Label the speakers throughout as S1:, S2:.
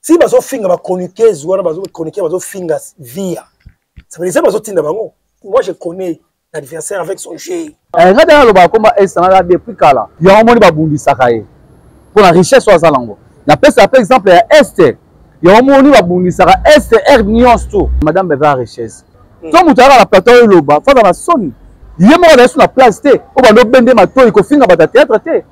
S1: Si bazo finga ba chroniquer zwana bazo chroniquer bazo finga via. Ça veut dire bazo tinda bango. Moi je connais l'adversaire avec son jeu.
S2: Regarde le combat est ça depuis kala. Il y a un monde babundi sakaye. Pour la richesse au zalango. Na pesa par exemple à est. Il y a un monde babundi saka est Hernions tout. Madame beva richesse. Toi mutara la plateau loba, fa na son. Yemo na sur la place té. O ba no bende mato iko finga ba théâtre té.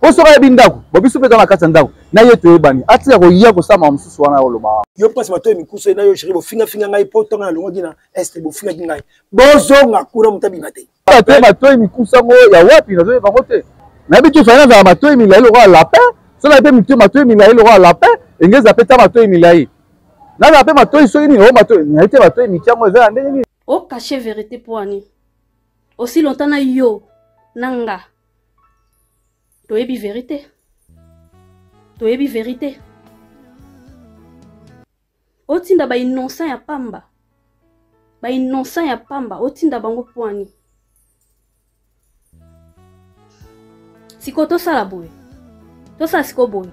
S2: O so ka bindako. Bobiso pe dans la kata ndako. Na yeto ebani. Ati ya ko yia ko sama mususu wana loba.
S1: Yo passe mato mikuso na yo shiri bo finga ngai poto nga longo dina est bo finga ngai. Bozo nga kura mutabi mate.
S2: Mato mato mikusa ngo ya wapi na zo ba kote. Na bitu fana za mato emila ile roi lapin. So na be mitu mato emila ile roi lapin. Engeza peta mato emila yi. Na la pe mato iso ni o mato ni ete mato emikiamo za ndeni.
S3: O cacher vérité pour ani. Aussi longtemps na yo nanga. To ebi vérité. To ebi vérité. Otinda ba innocent ya pamba. Ba innocent ya pamba otinda bango pour ani. Siko to sala boy. To sa siko boy.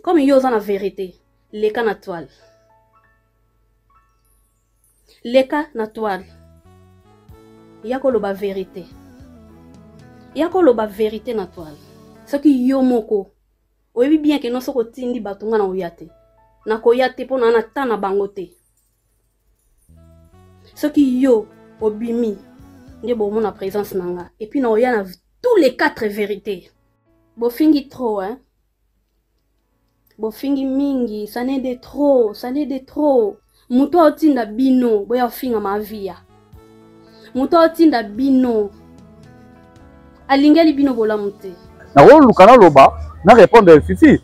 S3: Comme yo za na vérité, leka na toile. Leka na toile. Yako loba vérité. Yako loba vérité na toile. Ce qui yo moko. Oyebi bien que non soko tindi batunga na oyate. Na koyate po na na tana bangote. Ce qui yo obimi. Nde bo mona présence nanga. Et puis na oyana tous les 4 vérités. Bo fingi trop hein. Bo fingi mingi, ça n'est de trop, ça n'est de trop. Muto otinda bino, boya finga ma via. Muto otinda bino. Alingeli bino bola mute.
S2: Na wo lukana loba, na répondre fifi.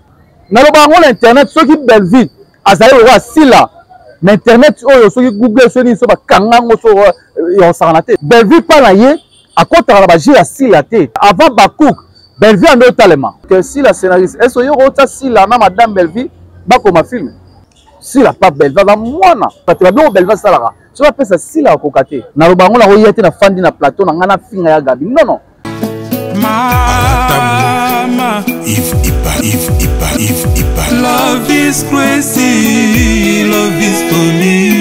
S2: Na loba ngol internet soki Belville, azaye wa sila. Na internet oyo soki Google soni so ba kangango so yo saranate. Belville pa na ye, akota la ba ji ya sila te. Avant Bakouk Belville en totalement. Que si la scénariste, est-ce que y a si la madame Belville, bah comme un film. Si la pas Belville, va moi na. Parce que la Belville ça la. Je vais faire ça si la kokate. Na le bango la royauté na fandi na plateau na ngana finga ya gabi. Non non.
S4: Mama, if love is crazy, love is for me.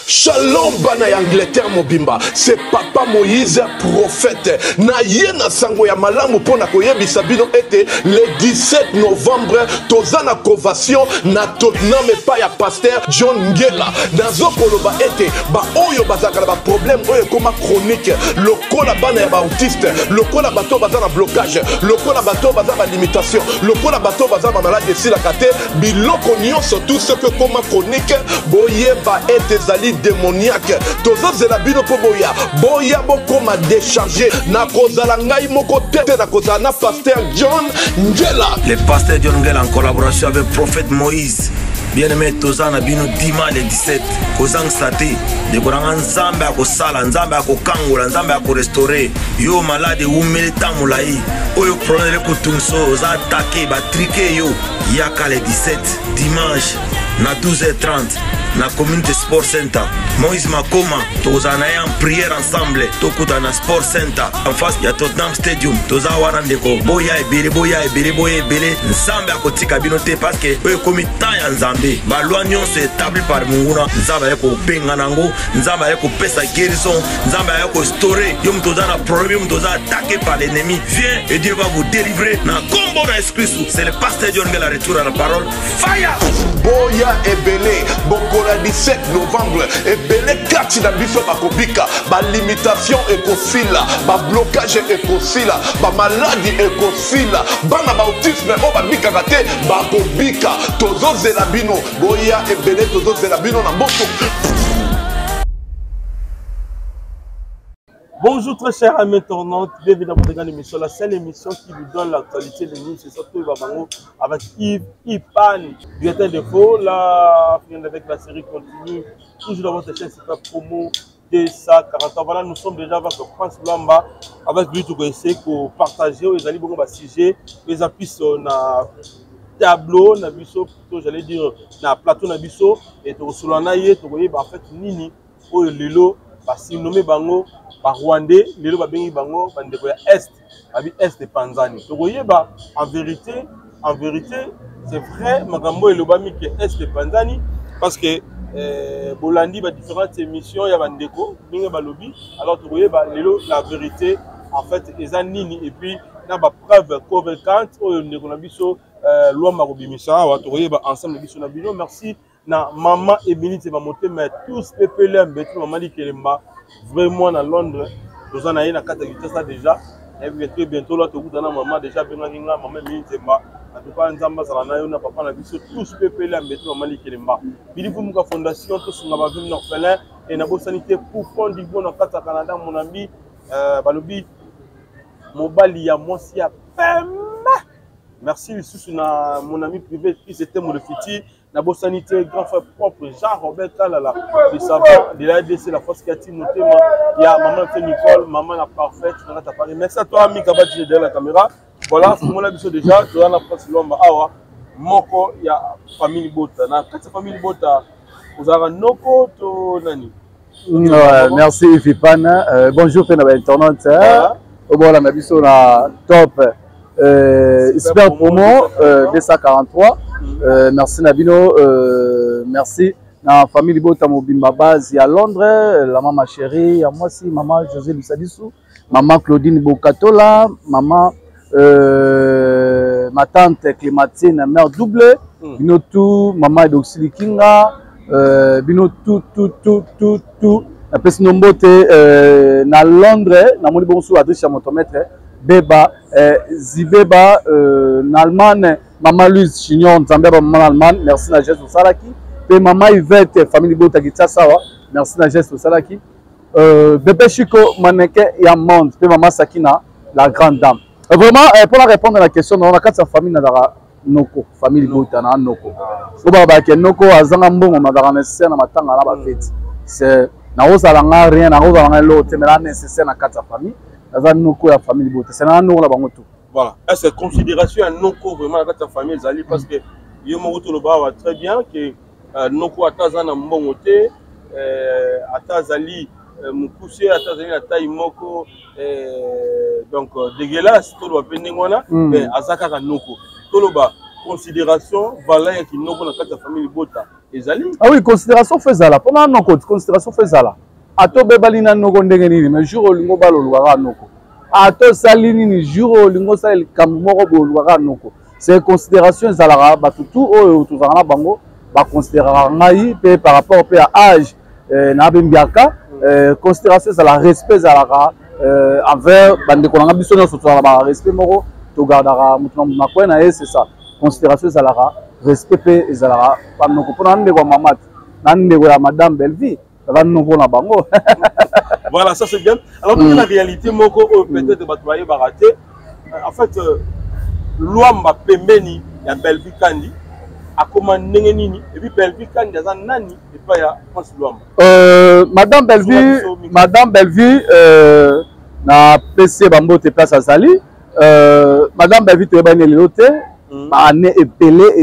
S5: Shalom bana ya Angleterre mobimba, c'est papa Moïse prophète. Na yena sango ya malamu pona koyebisa bino ete le 17 novembre tozana convention na Tottenham pa ya pasteur John Ngela. Nazo koloba ete ba oyo bazaka ba problème oyo koma chronique, lokola bana ya ba autiste, lokola bato bazana blocage, lokola bato bazana limitation, lokola bato bazana maladie sila kate, biloko nyonso tout ce que koma chronique boyeba ete zali démoniaque. Tozo zela bino po boya. Boya boko ma déchargé. Na kozala ngai moko tete na kozala na pasteur John Ngela.
S6: Le pasteur John Ngela en collaboration avec prophète Moïse. Bien-aimé Tozana bino dima le 17. Kozang sate. De koranga nzambe ako sala, nzambe ako kangola, nzambe ako restaurer. Yo malade umele tamulai. Oyo prenez kutumso, za attaquer, ba triquer yo. Yaka le 17 dimanche na 12h30. Na community sport center Moïse Makoma tozana en prière ensemble tokuta na sport center en face ya Tottenham Stadium toza wana ndeko boya ebele nzambe akotika bino te parce que oyo komi temps ya nzambe balwa nyonso établi par munguna nzambe ayeko benga nango nzambe ayeko pesa guérison nzambe ayeko storer yo mtoza na problème mtoza attaqué par l'ennemi viens et Dieu va vous délivrer na combo na esprit c'est le pasteur John Ngela retour à la parole fire
S5: boya ebele boko la 17 novembre et belé kati na biso bakobika ba limitation ekosila ba blocage ekosila ba maladie ekosila bana ba autisme o babika kate bakobika tozo zela bino boya ebele tozo zela bino na mboko.
S7: Bonjour très chers amis internautes, bienvenue dans votre grande émission, la seule émission qui vous donne l'actualité des news, c'est surtout Babango avec Yves Ipani. Bulletin de faux, là, avec la série continue, toujours dans votre chaîne, c'est pas promo de ça, 40 ans. Voilà, nous sommes déjà avec France Lamba, avec lui, tout essayer de partager, les alliés, bon, sujet, les appuis sur na tableau, na biso, plutôt, j'allais dire, na plateau, na biso, et tout, sur l'anaïe, tout, en fait, Nini, oh, Lilo. basinomé bango Rwandais, les babengi bango bandeko ya Est, abi Est Panzani. Donc oyeba en vérité, c'est vrai makambo elobami que Est Panzani parce que Bolandi ba différentes émissions ya bandeko binga balobi alors tu oyeba lelo la vérité en fait eza nini et puis na ba preuve convaincante oyo ndeko na biso loi marobimisa wa tu oyeba ensemble biso na bino merci na maman Ebinite ba motema tous PPLM betu maman Likelemba vraiment na Londres nous en avons quatre ça déjà et puis bientôt là tout dans maman déjà bien nga maman Ebinite ba en tout cas nzamba sala na yo na papa na biso tous PPLM betu maman Likelemba bilifu muka fondation tous nga ba venu na orphelin et na bo sanité pour fond du bon na kata Canada mon ami balobi mobali ya mosi ya pema merci sous na mon ami privé qui c'était mon futur na bo sanité grand frère propre Jean-Robert Kalala de savoir de la ADC la force qui a timé motema ya maman Nicole maman la parfaite on a parlé merci à toi ami Kabati derrière la caméra voilà pour moi biso déjà tu as la place lomba awa moko ya famille Bota na kati famille Bota uzara noko to nani
S2: merci Fipana bonjour pena ba internaute au bon la biso na top Super promo 243 merci Nabino merci na famille Bota Mobimba base à Londres la maman chérie à moi aussi maman José Lusadissou maman Claudine Bokatola maman ma tante Clémentine mère double bino tout maman Doxili Kinga bino tout na pesi nombote na Londres na moni bonso adresse ya motomètre Beba Zibeba na Allemagne maman Louise Chignon Nzambeba maman Allemagne merci na Jess Osalaki pe maman Yvette famille Bota Kitsasawa merci na Jess Osalaki bébé Chico mannequin ya monde pe maman Sakina la grande dame vraiment pour la répondre à la question on a quatre sa famille na dara noko famille Bota na noko so ba ke noko azanga mbongo madara nécessaire na matanga na ba fête c'est na ozalanga rien na ozalanga l'autre mais là nécessaire na quatre sa famille dans noko ya famille Bota c'est na noko la bango tout
S7: voilà est-ce considération à noko vraiment na quatre famille zali parce que yo mo to lo ba très bien que noko atazana mbongo te atazali mukuse atazali na taille moko donc dégueulasse to lo pende ngona mais azaka ka noko to lo ba considération voilà ya kinoko na kata famille Bota ezali
S2: ah oui considération faisala pendant noko considération faisala ato bebali na noko ndenge nini mais jour olingo balo luaka noko ato salini ni jour olingo sal kamoko bo luaka noko c'est considération ezala ba tout oyo tuzana bango ba considérer ngai pe par rapport pe à âge na bembiaka considération ezala respect ezala envers bande kolanga biso na soto ba respect moko to gardara mutu na kwena c'est ça considération ezala respect pe ezala pa noko pona ndeko ya mamat na ndeko ya madame Belleville ça noko na bango
S7: voilà ça c'est bien alors pour la réalité moko peut-être batwaye baraté en fait loi mba pembeni ya Belleville kandi akoma ndenge nini et puis Belleville kandi aza nani et pas ya France loi
S2: madame Belleville na PC bambote place azali madame Belleville te bani lelote ba année ebele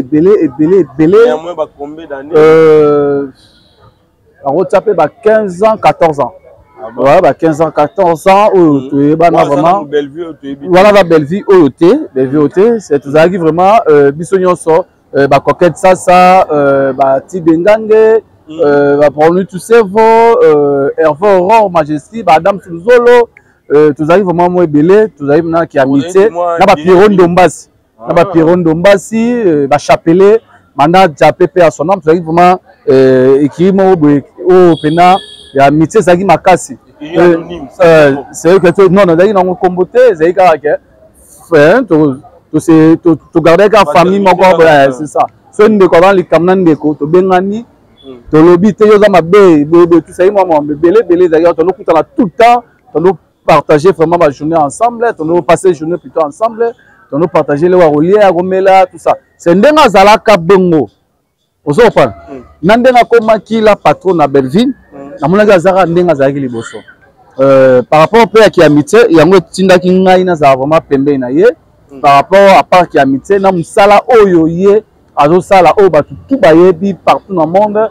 S7: ya moins ba combien d'années
S2: on tapé ba 15 ans 14 ans ouais ba 15 ans 14 ans ou tu ba na vraiment voilà la Belleville OT c'est tout ça qui vraiment biso nyonso ba coquette ça ba Tidengange ba Paul Tusevo Hervé Aurore Majesty ba Madame Sulzolo tout arrive vraiment moi belé tout arrive na qui amitié na ba Pierron Dombasi na ba Pierron Dombasi ba Chapelet manda japé pe à son nom tout arrive vraiment équilibre au pena ya amitié ça qui makasi c'est que non d'ailleurs on comboté c'est to garder ka famille moko c'est ça so ndeko avant li kamna ndeko to bengani to lobi te yo za mabe tout ça moi belé d'ailleurs to lokutana tout le temps to partager vraiment ma journée ensemble to passer journée plutôt ensemble to partager le warolier romela tout ça c'est ndenga zalaka bongo ozo pa nandenga komaki la patron na Belleville na monaka zaka ndenga zalaki liboso par rapport pe ya ki amitié yango tindaki ngai na za vraiment pembe na ye par rapport à part qui amitié na musala oyo ye azo sala o batu tout bayebi partout dans le monde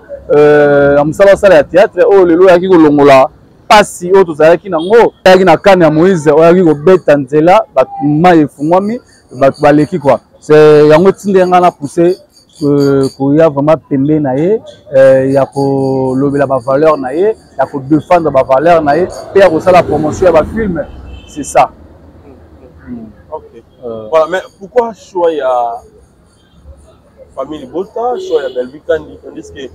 S2: musala sala ya théâtre o lelo yaki kolongola pasi oyo tozalaki nango ayaki na kane ya Moïse oyaki kobeta nzela bato mai efungwami bato baleki kwa c'est yango tinde nga na poussé koya vraiment pembe na ye ya kolobela ba valeur na ye ya ko défendre ba valeur na ye pe ya kosala promotion ya ba film c'est ça.
S7: OK. Voilà, mais pourquoi choix ya famille Bota, choix ya Belvi Kandi, tandis que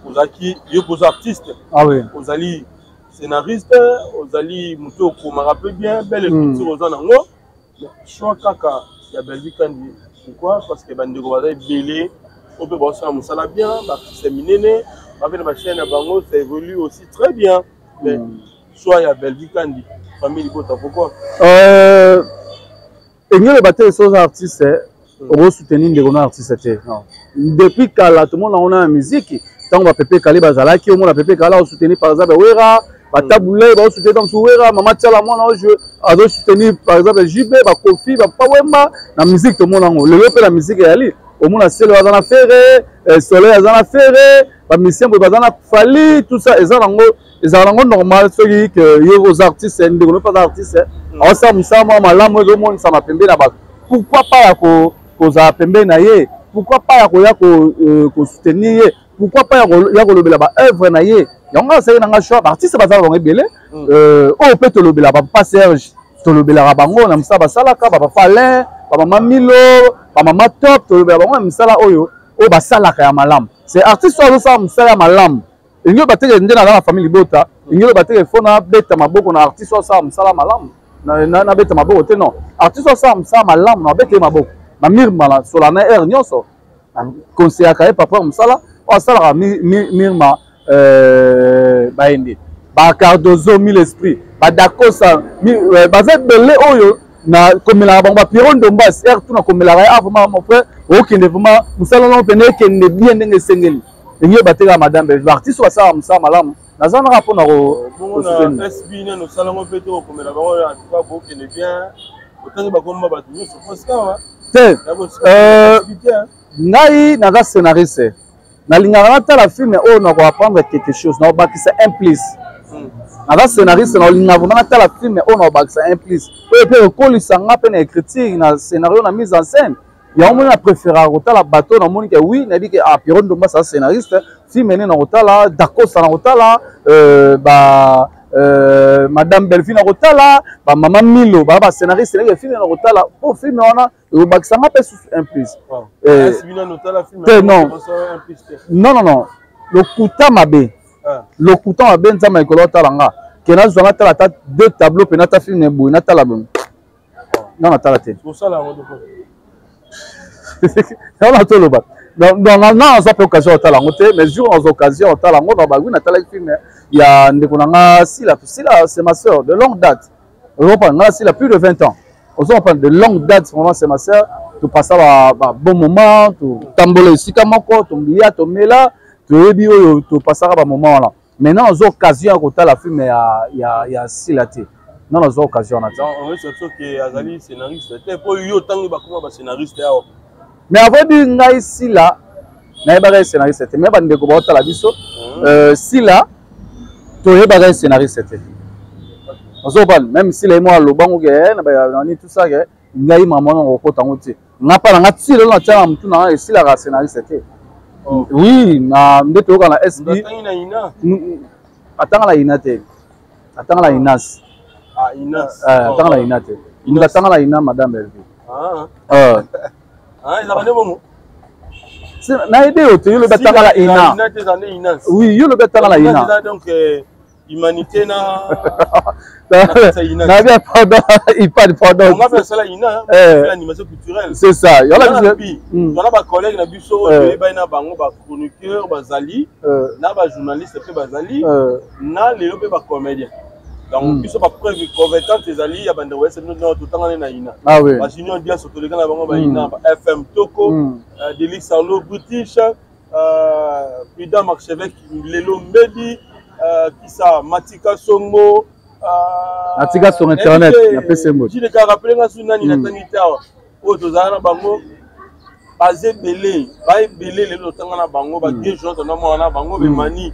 S7: Ozaki, vous artiste.
S2: Ah oui.
S7: Ozali scénariste, Ozali Mouto ko me rappelle bien, belle écriture aux anango. Choix kaka ya Belvi Kandi. Pourquoi? Parce que bande ko bazali belé, on peut bosser en musala bien, l'artiste minene, avec la chaîne à Bango, ça évolue aussi très bien. Mais choix ya Belvi Kandi, famille Bota, pourquoi?
S2: Et nous, les batailles sont artistes, on va soutenir les artistes. Depuis que tout le monde a une musique, tant on va péper Kali Bazalaki, on va péper Kala, on soutenir par exemple Wera, Bataboulé, on soutenir donc Wera, Mama Tchalamon, on soutenir par exemple JB, Kofi, Pawema, la musique, tout le monde a le la musique est allée. Au monde a ciel à la ferré, soleil à la ferré, la mission pour Bazana Fali, tout ça, et ça, les arrangements normal, ceux qui sont artistes, ne sont pas artistes. Alors ça, ça m'a pembé là-bas. Pourquoi pas qu'on a pembé naïe? Pourquoi pas qu'on soutenir? Pourquoi pas qu'on a là-bas œuvre naïe? Il y a un c'est un choix. Artiste bazar on est belé. On peut te le là-bas. Pas Serge, te le là bango. On aime ça basalaka, baba Falin, baba Mamilo, baba Mama Top, te le là-bas. On aime ça là oyo. Oh basalaka ya malam. C'est artiste sur ça, on ça ya malam. Il y a battu dans la famille Bota. Il y a battu les fonds à bête ma beaucoup artiste sur ça, on ça la malam. Na bête ma beaucoup non. Artiste sur ça, on ça malam, na bête ma beaucoup. Ma mirma sur la naire nyonso. Conseil à Kaye papa on ça là. On ça la mirma baindi. Ba Cardozo mille esprit. Ba Dakosa ba zet belé oyo na comme la ba piron dombas er tout na comme la vraiment mon frère. OK ne vraiment nous allons peine que ne bien ndenge sengeli. Il y a battu la madame Belvi. L'artiste soit ça, ça malam. Nous avons un rapport à
S7: SB, nous salons peut-être comme la parole en tout cas beaucoup qui est bien. Autant que comme battu, c'est pas ça.
S2: Naï naga scénariste. Na lingana la film oh na va apprendre quelque chose. Na ba qui c'est implice. Naga scénariste na lingana vraiment la film oh na ba qui c'est implice. Et puis ko sanga pe na écriture na scénario na mise en scène. Il y a un moment préféré à la bateau dans mon oui, n'a dit que ah Piron Domba ça scénariste, si mené dans Rotala, Dakos dans Rotala, Madame Belfine dans Rotala, Maman Milo, bah scénariste les films dans Rotala, au film on a le bac ça m'appelle un plus. Non non non, le Kouta Mabé, le Kouta Mabé ça m'a école Talanga, qui n'a jamais la tête deux tableaux penata film n'est beau, n'a pas la bonne. Non n'a pas la tête.
S7: Pour ça là
S2: on a tout le bas. Donc, on a occasion de talent, mais jour en occasion de talent, on a film. Il y a c'est ma soeur de longue date. Elle a plus de 20 ans. On parle de longue date, vraiment c'est ma soeur. Tu passes à bon moment, tu tamboles ici comme encore, tu m'y as, tu m'y là, tu passes à un moment là. Maintenant, on a occasion de la film, il y a Silaté. Non, on a occasion.
S7: On veut surtout que Azali scénariste. Pour lui, autant que comme scénariste.
S2: Mais avant de venir ici là, n'a pas de scénariste. Mais avant de venir la biso, si là, tu es pas de scénariste. On se parle même si les mois le banc on est tout ça, il y a maman au côté en côté. N'a pas la si le tient tout na et si la scénariste. Oui, na ndeto kana SB. Attends la inate. Attends la inas.
S7: Ah inas.
S2: Attends la inate. Il attend la ina madame Belvi.
S7: Ah, il a pas de bon.
S2: Na idée au le batanga la ina. Oui, yo le batanga la ina.
S7: Donc humanité na
S2: na bien pardon, il pas de pardon.
S7: On appelle ça la ina, l'animation culturelle.
S2: C'est ça.
S7: Yo la bi. On a ba collègue na biso ba na bango ba chroniqueur bazali, na ba journaliste pe bazali, na lelo pe ba comédien. Donc biso ba preuve convaincante ezali ya bande wese nous tout temps na ina.
S2: Ah oui.
S7: Ba union dia soto le kana bango ba ina FM Toko, Delix Arlo British, Prida Marchevêque Lelo Medi, qui ça Matika Songo,
S2: Matika sur internet, il y a PC mode.
S7: Je l'ai rappelé na sunani na tanita o tozana bango basé belé, ba belé le tanga na bango ba 2 jours na mo na bango be mani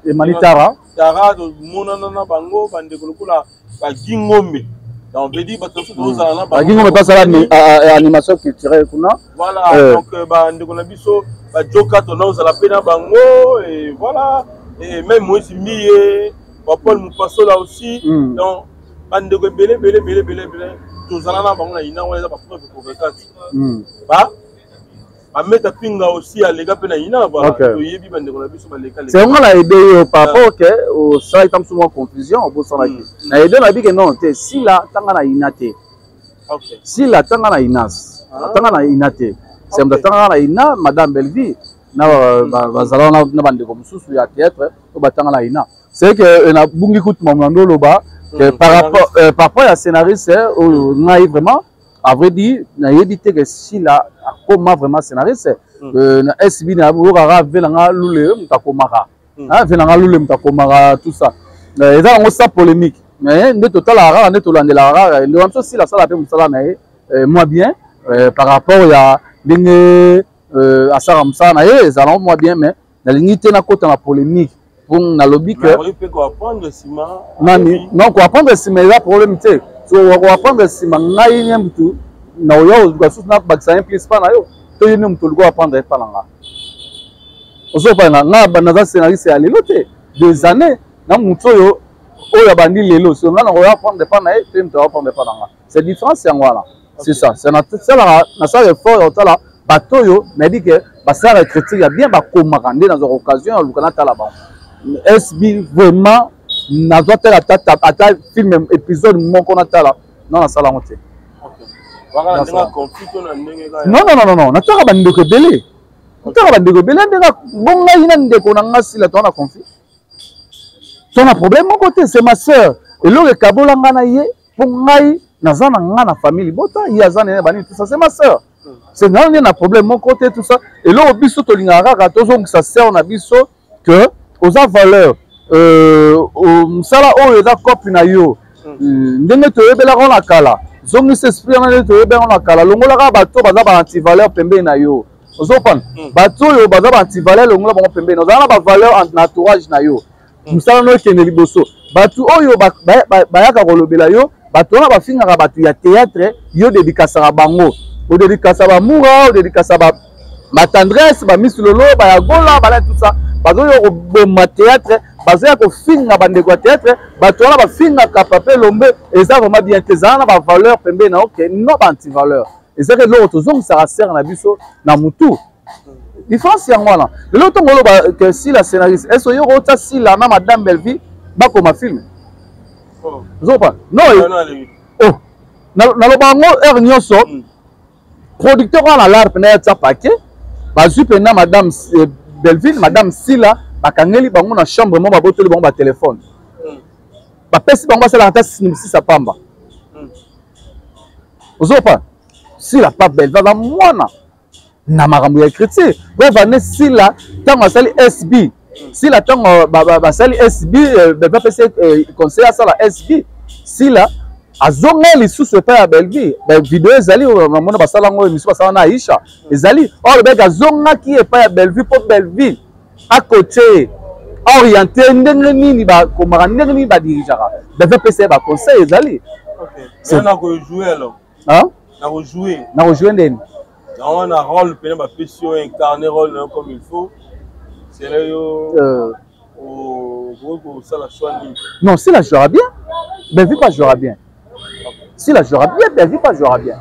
S2: Emanitara.
S7: Tara, monana bango, bandekolokola, bagingombe. Donc, on peut dire,
S2: bagingombe pas ça animation culturelle,
S7: voilà, donc, bandekolabiso, bajoka, on a la peine bango, et voilà, et même moi, c'est mié, Paul Moupasso là aussi, donc, bandeko belé, tous allons bango, il n'a pas de preuve convaincante. Bah, à mettre pinga aussi à l'égal penaïna voilà
S2: c'est vraiment la idée par rapport au ça est souvent confusion au bout de la idée la vie que non si la tanga na inate si la tanga na inas tanga na inate c'est la tanga na ina madame Belleville na bazala na bande comme sous ya théâtre au batanga na ina c'est que na bungi kutu mamando loba par rapport à scénariste on a vraiment à vrai dire, na yebite que si la comment vraiment scénariste na SB na rara velanga lule mutakomara hein velanga lule mutakomara tout ça et ça on ça polémique mais de total rara ne to landela rara le on si la sala pe musala na moi bien par rapport ya dingue à ça comme ça na ça moi bien mais na limite na kota na polémique pour na lobby que
S7: on apprendre ciment
S2: non quoi apprendre ciment il y a problème tu so on va prendre si mangai nyamtu na oyo gasus na bakisa implice pa na yo to yene mtu lgo apprendre pa nanga oso pa na banaza scénariste ya lelo te des années na mtu yo oyo bandi lelo so na oyo apprendre pa na te mtu apprendre pa nanga c'est différence ya ngwala c'est ça c'est na ça effort otala bato yo na dit que ba ça critique ya bien ba komaka nde na occasion lukana tala ba SB vraiment na doit ata film épisode moko na tala non na sala ngote non na taka bandeko belé taka bandeko belé ndeka bonga ina ndeko na ngasi la tona conflit tona problème moko te c'est ma sœur et le kabola ngana ye pour ngai naza na ngana famille bota ya zana bani tout ça c'est ma sœur c'est non na problème moko te tout ça et le biso to lingara ka to zongi sa sœur na biso que aux valeurs msala oyo eza copie na yo ndenge toyebelaka na kala zongi esprit na ndenge toyebelaka na kala longolaka bato baza ba antivaleur pembeni na yo ozopana bato oyo baza ba antivaleur longola bango pembeni ozala na ba valeur na entourage na yo msala no ekende liboso bato oyo bayaka kolobela yo bato wana bafingaka bato ya théâtre yo dedikasaka bango odedikasa bamura odedikasa batendresse bamisilolo bayagola bala tout ça bazo yo koboma théâtre bazo ya kofinga bandeko ya théâtre bato wana bafingaka pape lombe eza vraiment bien te ezala na bavaleur pembeni na oke no baantivaleur ezaka eloko tozongisaka sere na biso na mutu différence yango wana lelo ntongo oloba ke sila scénariste eso yo kota sila na madame Belleville bakoma filme ozopa no naloba yango heure nyonso producteur wana lar pena ya tia pake bazwi pena madame Belleville madame Sila bakangeli bango na chambre mo babotoli bango ba téléphone bapesi bango basala ata sinimsisa pamba ozopa Sila pa Belleville va mwana na makambo ya écriture bovane Sila tango asali SB Sila tango basali SB bapesi conseil asala SB Sila azonga lisusu epai ya Belleville video ezali namona basala ngo émission basala na Aisha ezali or beka azongaki epai ya Belleville po Belleville à côté orienté ndenge nini bakomaka ndenge nini badirijaka Belleville pesa ba conseil ezali
S7: c'est na ko jouer alors na ko jouer
S2: ndeni
S7: on a rôle pena ba pesio incarner rôle comme il faut c'est là yo au ça la choix
S2: non si la jouera bien Belleville pas jouera bien si la jouera bien Belleville pas jouera bien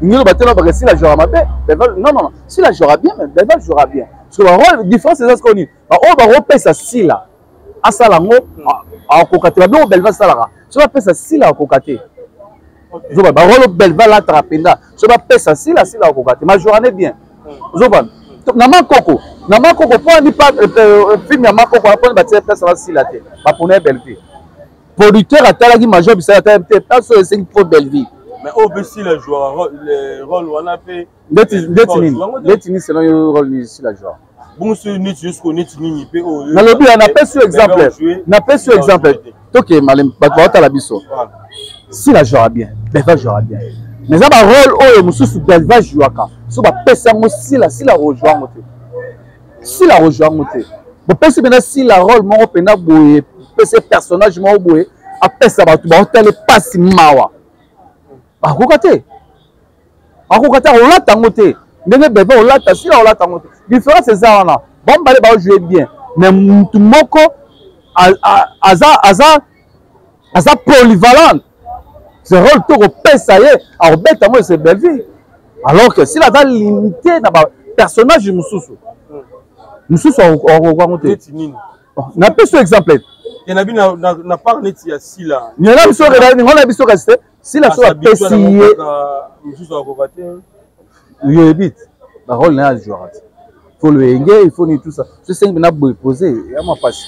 S2: Nilo batela parce que si la jouera bien non si la jouera bien mais Belleville jouera bien parce que la rôle différence c'est ça ce qu'on dit on va repasser si là à salango à kokate ba do Belleville salara so va passer si là à kokate zo ba rôle Belleville la trapenda so va passer si là à kokate ma journée bien zo ba na makoko pour ni pas film ya makoko pour ba tirer place si là te ba pour Belleville producteur atalaki major bisa atalaki paso esengi pour Belleville
S7: mais obesi la joueur le rôle on a fait
S2: ndetini selon yo rôle ici la joueur
S7: bon c'est ni jusqu'au ni ni pe
S2: na lobi na pesi exemple OK malem batwa la biso si la jouera bien Belleville jouera bien mais ça ba rôle oyo mususu Belleville jouaka so ba pesa ngo si la rejoindre te bopesi mpena si la rôle moko mpena boye pese personnage moko boye apesa bato baotala epasi mawa bakoka te olata yango te ndenge bebe olata sila olata yango te différence eza wana bambale baojouer bien mais mutu moko aza polyvalent ce rôle tokopesa ye akobeta yango ese belle vie alors que sila aza limité na bapersonnage mosusu akokango te napesi exemple
S7: na part neti ya sila
S2: nina biso ngona biso resté sila so apesi ye
S7: mosusu akoka te
S2: yebi te barole na ya jouera te faut le henge il faut ni tout ça ce sengi na boye posé ya mapasi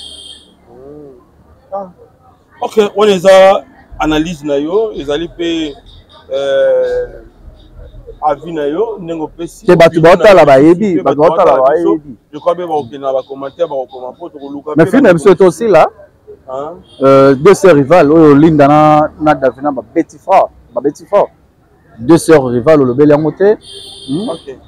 S7: ok wana eza analyse na yo ezali mpe avis na yo ndenge opesi
S2: te bato baotala bayebi
S7: je crois bien bakokende na bacommentaire bakokoma mpo tokoluka
S2: mais film na biso eto aussi là deux sœurs rivales oyo linda na davina babeti fort deux sœurs rivales olobeli yango te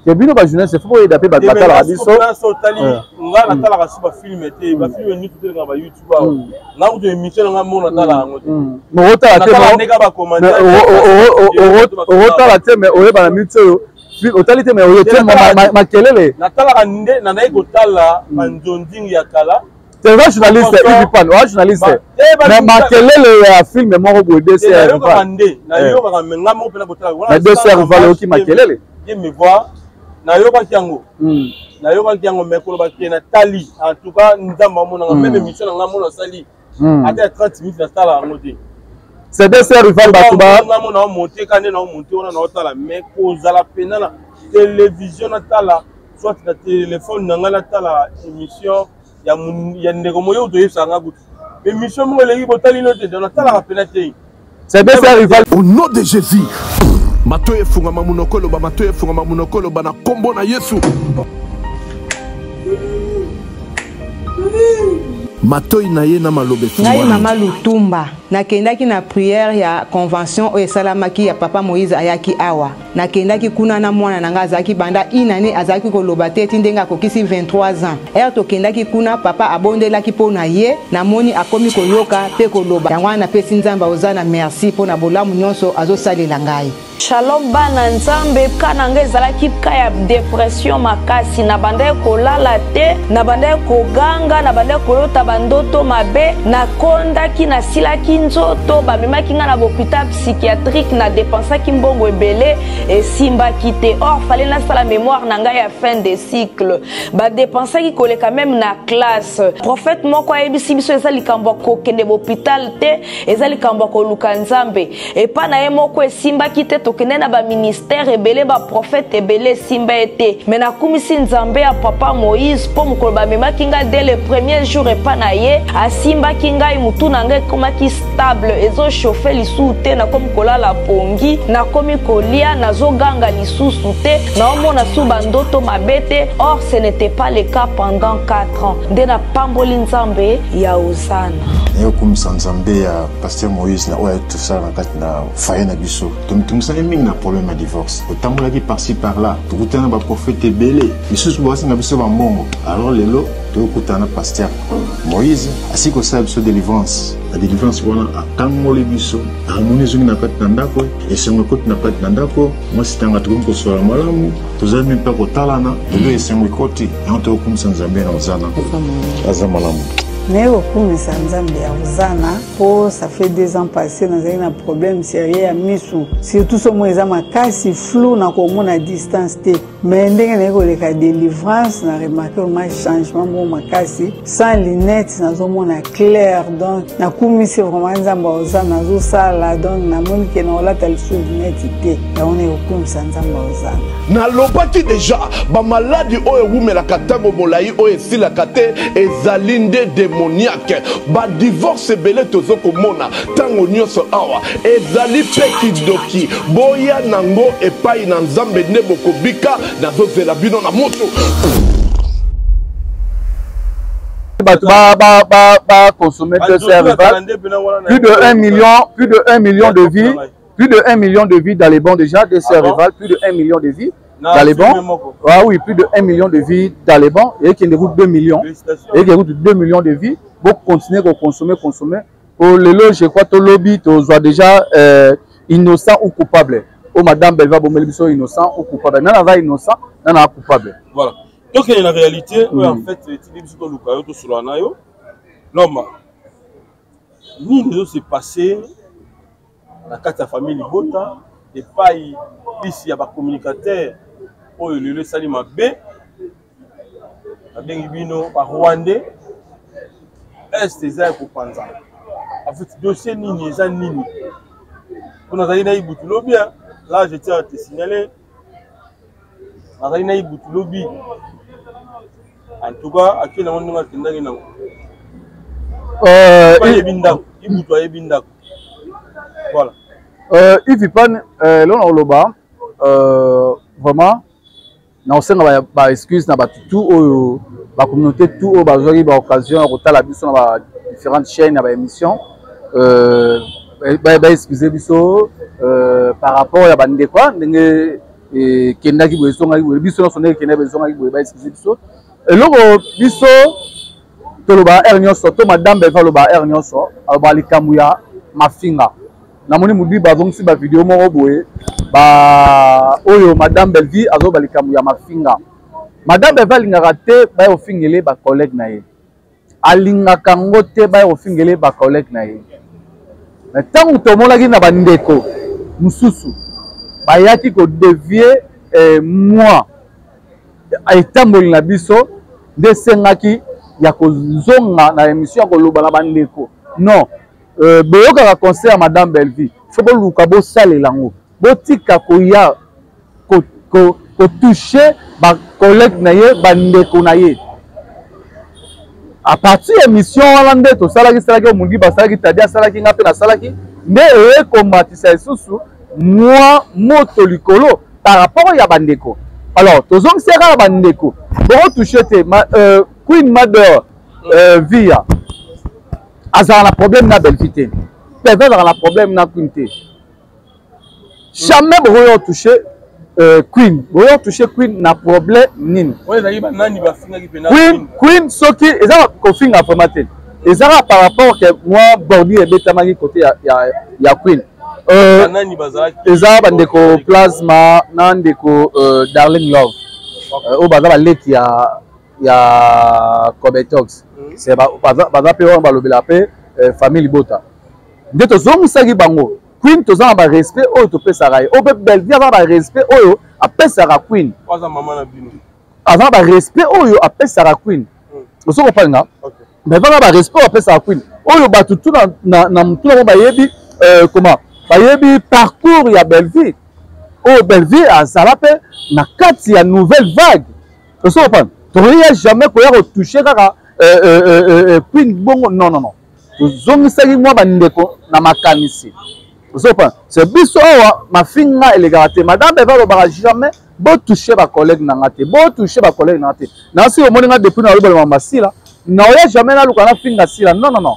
S2: ke bino bajournaliste fo boyeda mpe bato batalaka biso
S7: nga natalaka so bafilme te bafilme nini toteleka bayoutube awa nga kutu émission nanga mo natala yango te
S2: orotala te mais oyeba na minute oyo otali te mais oyo te makelele
S7: natalaka nde nanai kotala banzondingi ya kala
S2: c'est un journaliste Ibipan, un journaliste. Mais makelele ya film moko boye deux sœurs rivales. Mais deux sœurs rivales qui makelele.
S7: Je me vois na yokaki yango. Na yokaki yango mais koloba ki na tali en tout cas nzamba mona même émission na mona sali. Ata 30 minutes na sala yango te.
S2: C'est deux sœurs rivales batuba.
S7: Na mona monter kane na monter ona na otala mais kozala pena na télévision na tala soit na téléphone na ngala tala émission ya ndeko moyo to yesa nga kutu émission mo elengi botali no te na tala rapena te
S2: c'est deux sœurs rivales
S5: au nom de Jésus matoye funga mamunokolo ba matoye funga mamunokolo ba na kombo na Yesu matoyi na ye na malobe
S8: ngai mama Lutumba nakendaki na prière ya convention oyo esalamaki ya papa Moïse ayaki awa nakendaki kuna na mwana nanga azalaki banda inane azalaki koloba te eti ndenge akokisi 23 ans ere tokendaki kuna papa abondelaki mpo na ye namoni akomi koyoka mpe koloba yango wana napesi nzambe oza na merci mpo na bolamu nyonso azosalela ngai.
S9: Shalom bana nzambe kana nga ezalaki ka ya depression makasi na banda kolala te na banda koganga na banda koyota bandoto mabe na kondaki na silaki nzoto bamemaki nga na hôpital psychiatrique na dépensaki mbongo ebele esimbaki te or fallait nasala mémoire na nga ya fin de cycle badépensaki koleka même na classe prophète moko ayebisi biso eza likambo kokende hôpital te eza likambo koluka nzambe epa na ye moko esimbaki te tokende na ba ministère ebele ba prophète ebele simba ete mais nakumisi nzambe ya papa Moïse po mokolo bamemaki nga dès le premier jour epa na ye asimbaki ngai mutu na ngai ekomaki stable ezochauffe lisusu te nakomi kolala pongi nakomi kolia nazoganga lisusu te naomona su bandoto mabe te or ce n'était pas le cas pendant 4 ans nde napamboli nzambe ya Osana
S10: nayokumisa nzambe ya pasteur Moïse na oyo tosala na kati na faye na biso tomitungisani mingi na problème ya divorce otambolaki par-ci par-là tokutana na baprofete ebele lisusu bawasinga biso bambongo alors lelo tokutana na pasteur Moïse asi kosala biso délivrance la délivrance wana akangoli biso harmonie ezongi na kati na ndako esengo ekoti na kati na ndako mwasi tanga tokomi kosola malamu tozali mpe mpe kotalana lelo esengo ekoti yango tokokumisa nzambe na Osana aza malamu
S11: mais okumisa nzambe ya Osana po ça fait 2 ans passé nazali na problème sérieux ya misu surtout somo eza makasi flou na komona distance te mais ndenge na koleka délivrance na remarqué ma changement mo makasi sans lunettes nazomona clair donc nakumisi vraiment nzambe Osana nazosala donc namoni ke na olata lisu lunettes te yaone okumisa nzambe Osana
S5: nalobaki déjà bamaladi oyo ewumelaka ntango molai oyo esilaka te ezali nde démoniaque badivorce ebele tozokomona ntango nyonso awa ezali mpe kidoki boya nango epai na nzambe nde bokobika nazozela bino na moto
S2: consommer plus de 1 million de vies, plus de 1 million de vies dans les bons déjà, des sœurs rivales, plus de 1 million de vies. dans les bancs. Ah oui, plus de 1 million de vies dans les bancs. Et qui déroule 2 millions. Et qui déroule 2 millions de vies. Pour continuer à consommer. Pour le lot, je crois que le lobby, tu soit déjà innocent ou coupable. Oh, madame Belva, bon, mais innocent ou coupable. Non, non, innocent, non, non, coupable.
S7: Voilà. Donc, il y a une réalité, où en fait, tu dis que le sur l'homme, ni les autres s'est passé dans la carte de la famille Libota, et pas ici, il y a des communicateurs, où il y a Salima B, par Rwandais, est des airs pour Panza. En fait, dossier Nini, les Nini. Pour nous aller dans le lobby, là, je tiens à te signaler, nous allons dans le lobby. En tout cas, à qui nous avons voilà.
S2: Il faut pas l'on vraiment non c'est pas excuse na ba tout la communauté tout au bazori ba occasion à la biso na différentes chaînes na ba émission excusez biso par rapport à bande quoi ndenge kenda ki boyesonga ki biso na sonne kenda bezonga ki ba excusez biso eloko biso toloba ernyoso to madame Belva loba ernyoso aloba likamuya mafinga namoni mudi bazongisi ba vidéo moko boye ba oyo madame Belvi azoba likamuya mafinga madame Belva lingaka te ba ofingele ba collègue na ye alingaka ngo te ba ofingele ba collègue na ye na tangu tomolaki na bandeko mususu bayaki ko dévier moi etamboli na biso nde sengaki ya kozonga na émission ya koloba na bandeko non boyokaka conseil ya madame Belvi fo boluka bosalela yango botika koya kotouche bacollègue na ye bandeko na ye à partir ya émission wana nde tosalaki omundi basalaki tadi asalaki nga mpe nasalaki nde eyekomatisa lisusu mwa moto likolo par rapport ya bandeko alors tozongisi kaka bandeko bokotouche te Queen Mother via azala na problème na Belvi te Belvi azala na problème na Queen te jamais bokoyo touche Queen boyo touche Queen na problème nini Queen soki ezala kofinga vraiment te ezala par rapport que moi bordi ebetamaki côté ya Queen ezala bandeko plasma na ndeko darling love oyo baza baleki ya Cobetox c'est baza pe wana balobela pe famille Libota nde tozongisaki bango Queen tozala ba respect oyo topesaka ye oyo mpe Belvi aza ba respect oyo apesaka Queen aza ba respect oyo apesaka Queen oso kopanga Belvi aza ba respect oyo apesaka Queen oyo bato tu na mutu nango bayebi comment bayebi parcours ya Belvi oyo Belvi azala mpe na kati ya nouvelle vague oso kopanga tokoya jamais koya kotouche kaka Queen bongo non tozongisaki mwa bandeko na makanisi c'est biso awa mafinga elekaka te madame Belva alobaka jamais botouche bacollègue nanga te botouche bacollègue nanga te nasi omoni nga depuis nalobalema masila naoya jamais naluka nafinga sila non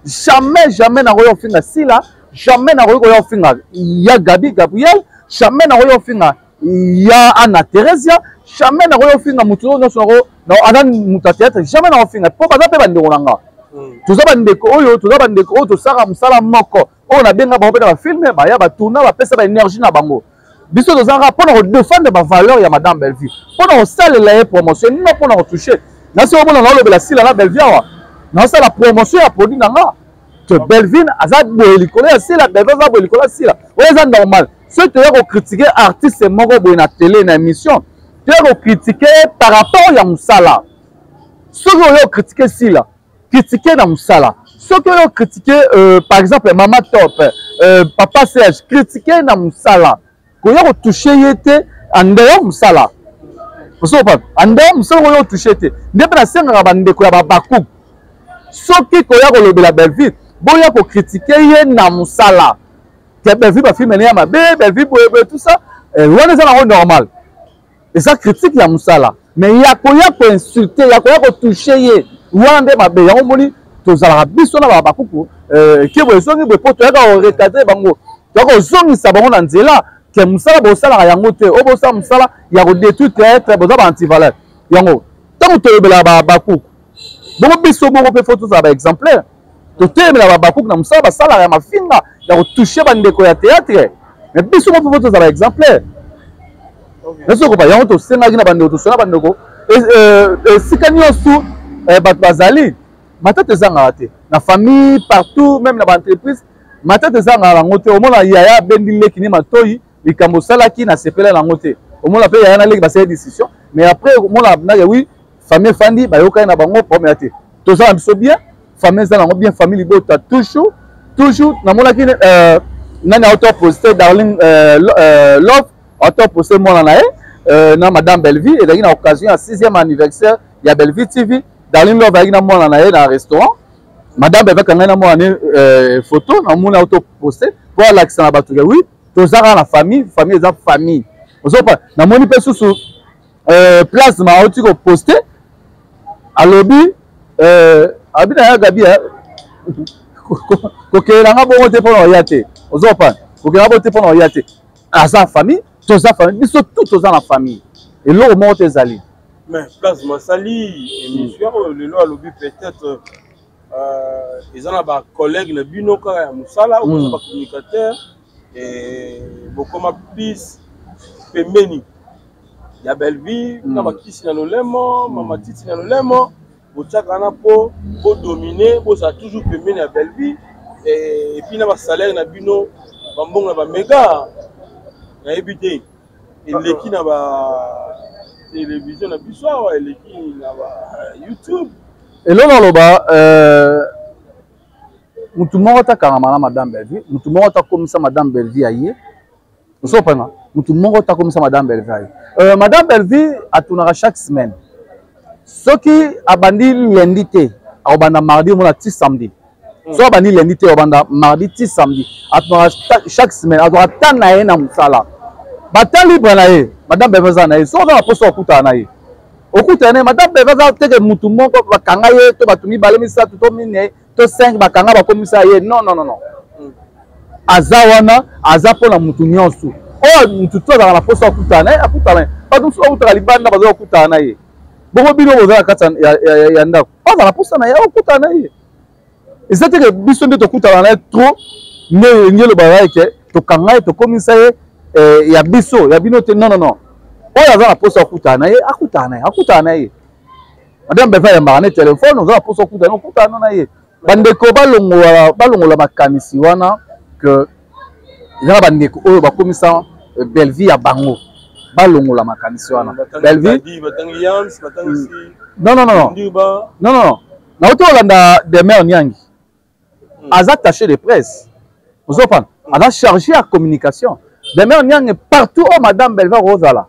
S2: jamais nakoya ofinga sila jamais nakoki koya ofinga ya Gabi Gabriel jamais nakoya ofinga ya Anna Theresia jamais nakoya ofinga mutu oyo nyonso aza mutu ya théâtre jamais nakofinga mpo baza mpe bandeko nanga toza bandeko oyo tosaka mosala moko oyo nabenga bango mpe na bafilme baya batuna bapesa baénergie na bango biso tozalaka mpona kodefendre bavaleur ya madame Belvi mpona kosalela ye promotion nino mpona kotouche nasi omona naolobela sila na Belvi awa naosala promotion ya produit na nga to Belvin aza boye likolo ya sila Belvi aza boye likolo ya sila oyo eza normal soki toya kokritike artiste moko boye na télé na émission toya kokritike par rapport ya mosala soki oyo okritike sila critiquer na musala soki oyo critiquer par exemple Mama Top Papa Serge critiquer na musala koya kotouche ye te andeyo musala osopa andeyo musala oyo touche te nde mpe nasengaka bandeko ya babaku soki koya kolobela Belvi boya kocritiquer ye na musala te Belvi bafilme ne ya mabe Belvi boyeboye tout ça wana eza nango normal eza critique ya musala mais ya koya koinsulte ya koya kotouche ye wana nde mabe yango moni tozalaka biso na bakuku ke boye songi boye po toyaka korecadre bango toyaka kozongisa bango na nzela que musala bosala ka yango te o bosa musala ya ko détruire théâtre boza ba antivaleur yango tant to yebela ba kuku bongo biso bongo pe photo za ba exemplaire to temela ba kuku na musala ba sala ya mafinga ya ko toucher ba ndeko ya théâtre mais biso bongo photo za ba exemplaire neso ko ba yango to senga gina ba ndeko to sona ba ndeko sika nyonso bato bazali matata ezanga te na famille partout même na ba entreprise matata ezanga lango te omona yaya bendi leki ni matoyi likambo salaki na sepela lango te omona pe yaya na leki basala décision mais après omona na oui famille fandi ba yoka na bango problème te to ça biso bien famille za lango bien famille libota toujours na mona ki nani auto poster darling love auto poster mona na na madame Belleville et dans occasion à 6e anniversaire ya Belleville TV darling love avec na mona na na restaurant madame Belleville quand na mona photo na mona auto poster pour l'accent na batu oui to ça la famille za famille ozo pa na moni pe susu place ma auto ko poster alobi abina ya gabi ko ke la nga bongo te pour yate ozo pa ko ke la bongo te pour yate à sa famille to sa famille biso tout dans la famille et l'eau monte ezali
S7: mais place Masali émission le lo alobi peut-être ils ont ba collègue na bino ka ya musala ou ba communicateur et bokoma plus pembeni ya Belleville na ba kisi na lolemo mama titi na lolemo bochaka na po dominer bo ça toujours pembeni ya Belleville et puis na ba salaire na bino ba mbongo na ba méga na ebité eleki na ba télévision na biso eleki na ba YouTube
S2: et là loba mutu moko takanga na madame Belleville mutu moko takomisa madame Belleville aye osopanga mutu moko takomisa madame Belleville aye madame Belleville atunaka chaque semaine soki abandi lundi te abanda mardi mona ti samedi so abandi lundi te abanda mardi ti samedi atunaka chaque semaine atunaka tan na ye na musala batan libre na ye madame Belleville na ye so na poso okuta na ye okuta na madame Belleville teke mutu moko bakanga ye to batumi bale misatu to mine to 5 bakanga bakomisa ye non aza wana aza pona mutu nyonso o mutu to za na poso okuta na ye akuta na ye bato so okuta libanda bazo okuta na ye bongo bino boza kata ya ndako aza na poso na ye okuta na ye ezate ke biso nde tokuta na ye trop ne ngelo ba ke to kanga ye to komisa ye ya biso ya bino te non oyo aza na poso okuta na ye akuta na ye madame Belleville yambaka ne telefone oza na poso okuta na ye bandeko balongola makanisi wana que ezala bandeko oyo bakomisa Belleville ya bango balongola makanisi wana Belleville non nauti olanda Demer Nyangi aza attaché de presse ozopana aza chargé ya communication Demer Nyangi partout oyo madame Belleville ozala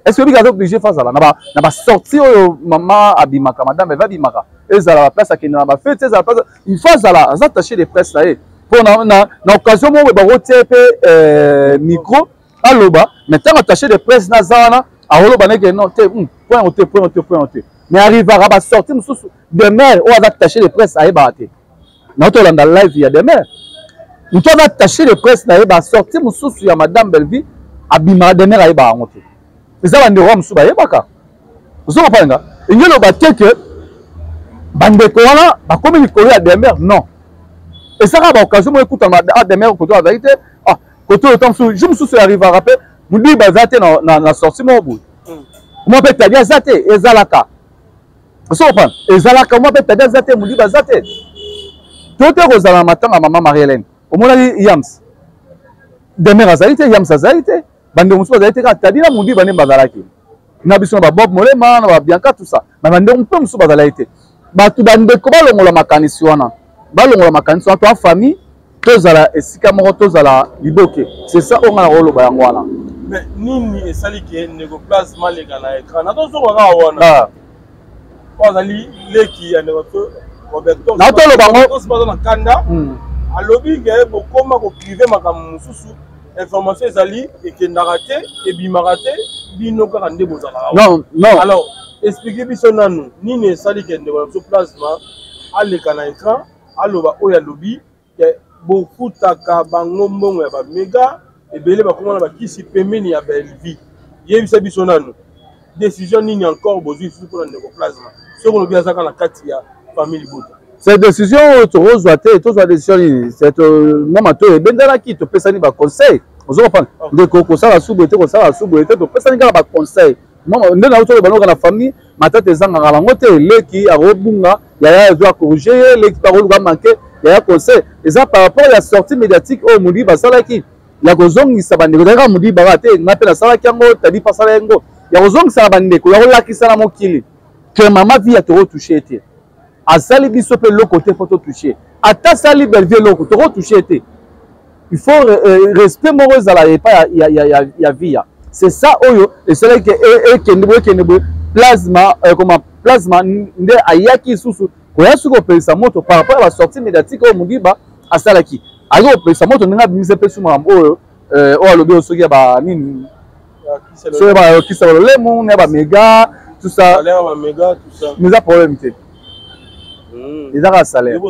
S2: est-ce que vous avez obligé face à la na ba sortir maman abimaka madame va abimaka ezala la place akina ba fête ezala place il faut ezala attaché de presse là pour na occasion mo ba rotier pe micro aloba mais tant attaché de presse na zana a oloba neke non te point mais arrivera ba sortir mususu Demer ou attaché de presse aye ba te na to landa live ya Demer nous to attaché de presse na ba sortir mususu ya madame Belleville abimaka Demer aye ba ngote eza bandeko mosusu bayebaka ozokopanga engelo bateke bandeko wana bakomi likolo ya Demer non ezaka baoccasion mo ekutana Demer koto azali te koto oyo mosusu ju mosusu arrivaka mpe modi baza te na sorti moko boye mo mpe tadi aza te ezalaka ozokopanga ezalaka mo mpe tadi aza te modi baza te to te kozala na matanga ya mama Marie-Hélène omonaki Yams Demer azali te Yams azali te bande musu bazali te kaka tadi na mundi bande bazalaki na biso na Bob Molema na ba Bianca tout ça mais bande mpe musu bazali te batu bandeko balongola makanisi wana to en famille tozala esika moko tozala liboke c'est ça on a roloba yango wana
S7: mais nini esali ke nego place maleka na écran na tozo ko ka wana bazali leki ya nego to Roberto
S2: na to loba ngo
S7: to na kanda alobi ke bokoma ko privé makambo mususu information ezali ekendaka te ebimaka te bino kaka nde bozala
S2: non
S7: alors expliquez biso nanu nini esali kende ko so plasma aleka na écran aloba oyo alobi ke bofutaka bango mbongo ya bamega ebele bakomona bakisi pembeni ya Belleville yebisa biso nano décision nini encore bozwi sur pour ndeko plasma soki olobi azaka na kati ya famille Libota.
S2: Cette décision tozwa te tozwa décision nini cette mama to ebendalaki topesani baconseil ozokopana ndeko kosala subu ete kosala subu ete topesani kaka baconseil nde na utolo banoka na famille matata ezangaka bango te eleki akobunga yaya ezwa corrige ye eleki pakoluka manke yaya conseil eza par rapport ya sortie médiatique oyo modi basalaki ya kozongisa bandeko ezalaka modi baka te nga mpe nasalaki yango tadi pasala yango ya kozongisa na bandeko ya kolakisa na mokili ke mama vi ya tokotouche te asali biso mpe loko te mpo totouche ata sali Belleville loko tokotouche te il faut respect moko ezala epai ya via c'est ça oyo esalaki ekende boye plasma comme plasma nde ayaki susu koya soki kopelisa moto par rapport ya basortie médiatique oyo modiba asalaki ayaki kopelisa moto ndenge abimisa mpe su makambo oyo oyo alobi oyo soki ya banini soki ya bakisa balolemu na ya bamega tout ça eza problème te eza kaka salaire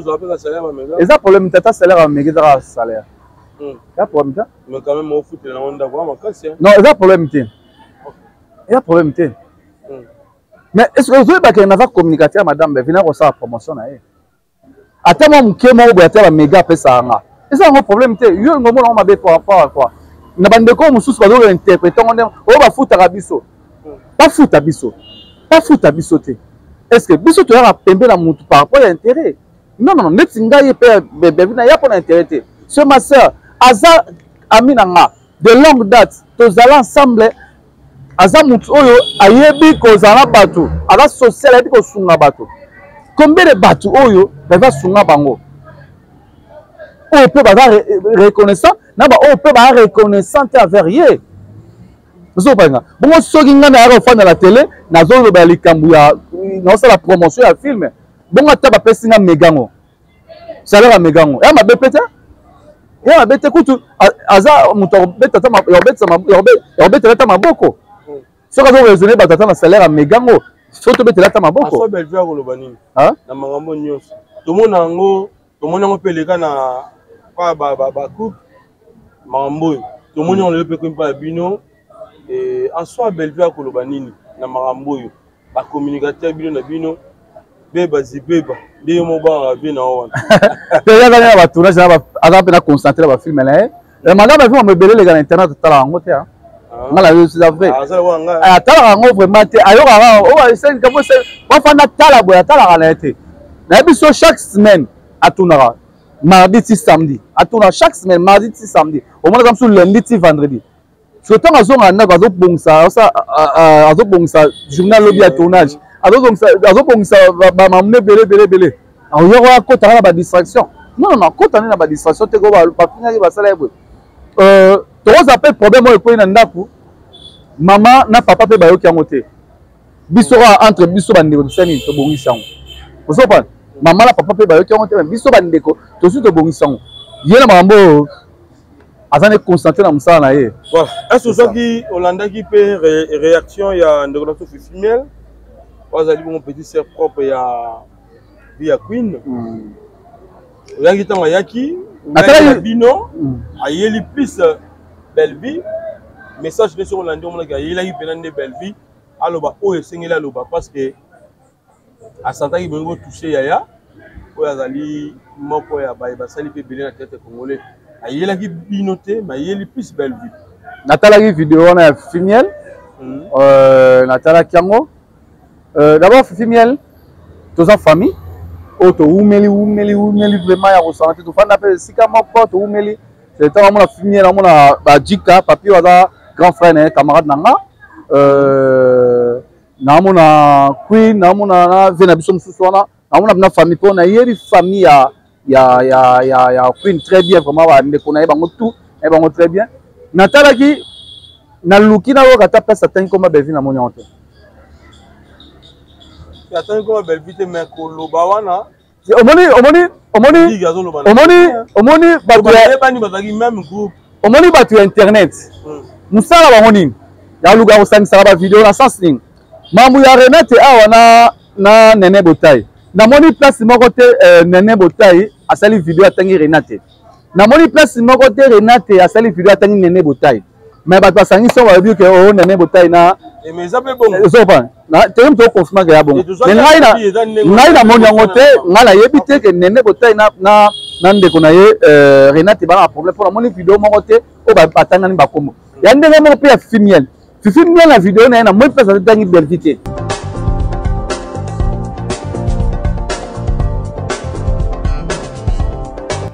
S2: eza problème te ata salaire ya bamega eza kaka salaire eza problème te
S7: mais quand même au foot na onda kwa makasi
S2: non eza problème te eza problème te mais est-ce que vous avez bakena va communicateur madame Bevina ko sa promotion na ye ata mo mukemo obo ata ba mega pesa nga eza un problème te yo ngomo na mabe par rapport à quoi na bandeko mususu bazo interpréter on o ba futa biso pas futa biso te est-ce que biso to ya pembe na mutu par rapport à intérêt non netinga ye pe Bevina ya pour intérêt te ce ma sœur aza aminanga de longue date tozala ensemble aza mutu oyo ayebi kozala bato aza social ayebi kosunga bato combien de bato oyo bava sunga bango oyo mpe baza reconnaissant na ba oyo mpe baza reconnaissante envers ye ozopanga bongo soki ngai nayaka ofanda na tele nazoloba likambo ya naosala promotion ya film bongo ata bapesi nga megango salaire ya megango ya mabe pe te ya mabe te kutu aza moto yobetela ata maboko soki azoraisonne bato ata na salaire ya megango so tobetela ata maboko
S7: Belleville akoloba nini na makambo nyonso tomona yango mpe leka na bacoup makambo oyo tomoni yango lelo mpe komi mpa ya bino en soi Belleville akoloba nini na makambo oyo bacommunicateur bino na bino beba zibeba nde yo mobanga be na wana
S2: teyaka na batournage aza mpe na concentré na bafilme na ye madame bafilme amebele eleka na internet otala yango te nga na c'est vrai atalaka yango vraiment te ayokaka wafanda tala boye atalaka na ye te nayebi so chaque semaine atunaka mardi ti samedi atunaka chaque semaine mardi ti samedi omonaka mosu lundi ti vendredi so ntango azonga ndako azobongisa journal lobi ya tournage azobongisa bamamune ebele ayoko akotaka na badistraction non akotani na badistraction te ko bafingaki basala ye boye tokoza mpe problème oyo ekwei na ndako mama na papa mpe bayoki yango te biso kaka entre biso bandeko tosani tobongisi yango ozopana mama na papa mpe bayoki yango te biso bandeko tosi tobongisi yango ye na makambo oyo aza ne concentré na mosala na ye
S7: est-ce soki olandaki mpe réaction ya ndeko na Sophie Fimiel ozali bongo petit sœur propre ya Queen oyaki ntango ayaki bino ayeli plus Belleville message nde soki olandi omonaki ayelaki mpena nde Belleville aloba oyo esengeli aloba parce que asantaki bongo touche yaya oyo azali moko ya baye basali mpe ebele na tete congolais ayelaki bino te ma ayeli plus Belleville
S2: natalaki video wana ya Fimiel natalaki yango d'abord Fimiel toza famille oyo toumeli vraiment ya kosanga te tofanda mpe esika moko toumeli ntango amona Fimiel amona bajika papi aza grand frère na ye camarade na nga naamona Queen naamona na ve na biso mosusu wana naamona bina famille mpo nayebi famille ya Queen très bien vraiment bandeko na ye bango tout na ye bango très bien natalaki naluki nayoka ata place atangi koma Belleville namoni yango te
S7: atangi koma Belleville te mais koloba wana
S2: omoni bato ya internet mosala bango nini yaluka kosangisaka bavideo na sens nini mambo ya Renate awa na Nene Botai namoni place moko te Nene Botai asali video atangi Renate namoni place moko te Renate asali video atangi Nene Botai mais bato basangi so ba vu que oh Nene Botai na
S7: mais ça peut bon
S2: so pas na te mto confirmer que ya bon mais ngai na moni yango te ngai na yebi te que Nene Botai na ndeko na ye Renate ba na problème pour la moni video moko te o ba batanga ni ba kombo ya ndenge moko pe ya Fimiel Fimiel na video na moi place atangi Belvité.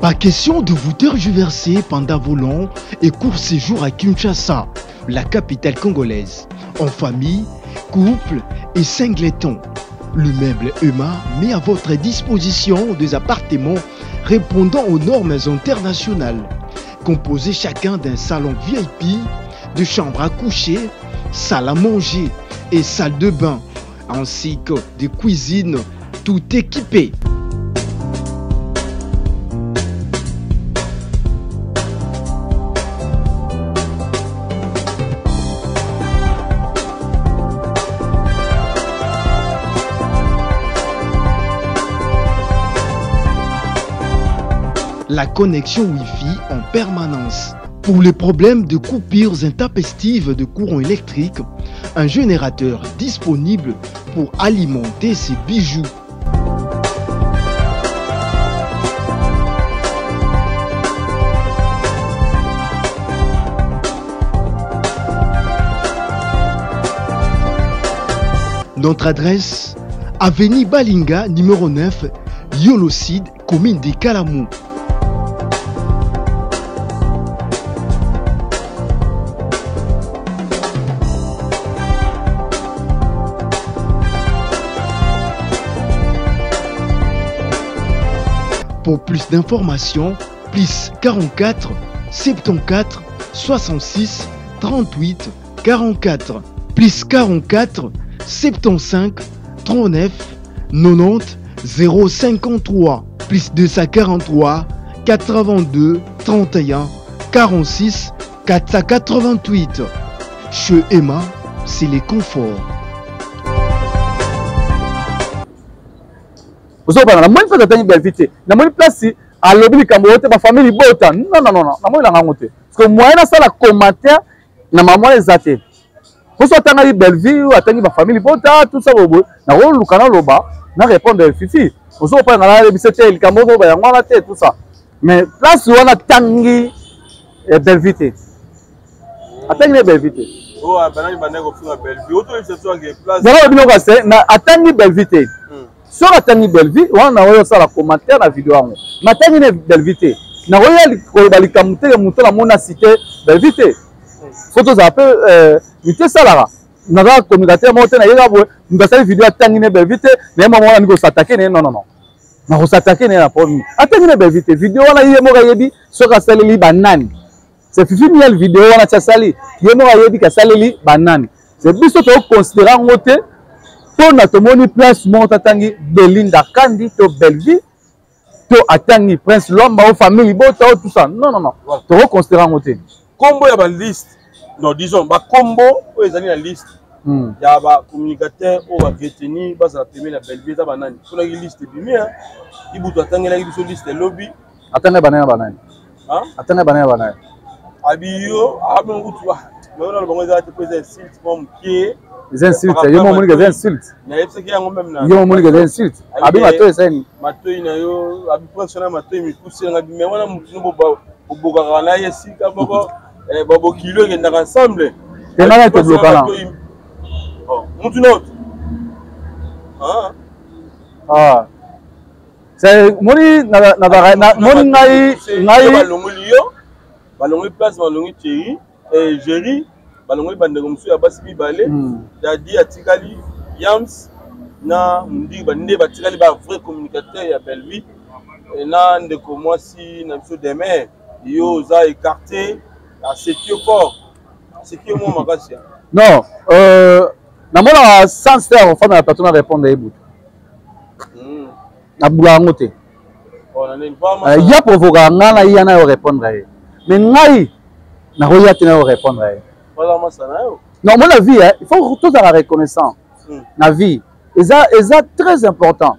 S12: Pas question de vous tergiverser pendant vos longs et courts séjours à Kinshasa, la capitale congolaise. En famille, couple et singleton. Le meuble EMA met à votre disposition des appartements répondant aux normes internationales. Composés chacun d'un salon VIP, de chambres à coucher, salle à manger et salle de bain, ainsi que de cuisine, tout équipé. La connexion Wi-Fi en permanence. Pour les problèmes de coupures intempestives de courant électrique, un générateur disponible pour alimenter ces bijoux. Notre adresse, avenue Balinga, numéro 9, Yolocide, commune de Kalamou. Pour plus d'informations, plus 44 74 66 38 44, plus 44 75 39 90 053, plus 243 82 31 46 488. Chez Emma, c'est les conforts.
S2: Vous avez la moindre fois de Belvité. La moindre place à l'obli Cambote, ma famille bota. Non. La moindre la monte. Parce que moi, ça la commentaire, na maman les athées. Vous avez Belville, ou attendez ma famille bota, tout ça vous. Na rôle le canal loba, na répondre Fifi. Vous avez pas la bisete, le Cambote, ba yangwa la tête, tout ça. Mais place où on a tangi Belvité. Attendez Belvité.
S7: Oh, banani baneko funga Belville. Auto c'est toi qui place.
S2: Zero bino ka se na attendez Belvité. Sur la Belville, on a eu ça la commentaire la vidéo. Matangi ne Belvité. Na royal kolobali kamute le mouton la mona cité Belvité. Photos un peu mité ça là. Na ga communicateur monté na yega bo. Mbasa vidéo atangi ne Belvité, mais maman on go s'attaquer non. Na go s'attaquer na problème. Atangi ne Belvité vidéo na yemo ga yebi sur ka saleli banane. C'est Fifi Miel vidéo na tsali. Yemo ga yebi ka saleli banane. C'est biso to considérer ngote. Pour notre moni place monte atangi Belinda Kandi to Belville to atangi Prince Lomba ou famille bota tout ça non to reconsidérer en côté
S7: combo ya ba liste non disons ba combo o ezali na liste ya ba communicateur o ba veteni ba za premier na Belville za banani kuna ki liste bimia ibuto atangi la biso liste lobby
S2: atanga banani atanga banani
S7: abiyo abon utwa mais on a bango za te poser site comme qui
S2: les insultes, il y a un moment où les insultes. Il y a un moment où les insultes. Abi mato eseni.
S7: Mato ina yo, abi professionnel mato mi pousser na bi mais wana mutu no boka kana yesi ka babo babo kilo ngenda ensemble.
S2: Tena te bloquer là.
S7: Oh, mutu no.
S2: C'est moni na moni ngai
S7: balongi place balongi Thierry et Jerry. Balongo bandeko musu ya basi bibale dadi atikali Yams na mundi bande batikali ba vrai communicateur ya Belville na ndeko mwasi na biso demain yo za écarté à sécure fort sécure mo makasi
S2: non na mona sans faire en femme la patron répondre ebut na bulango te ya provoquer ngana ya na répondre mais ngai na roya te na répondre. Non, moi la vie, il faut tout la reconnaissance. La vie, et ça très important.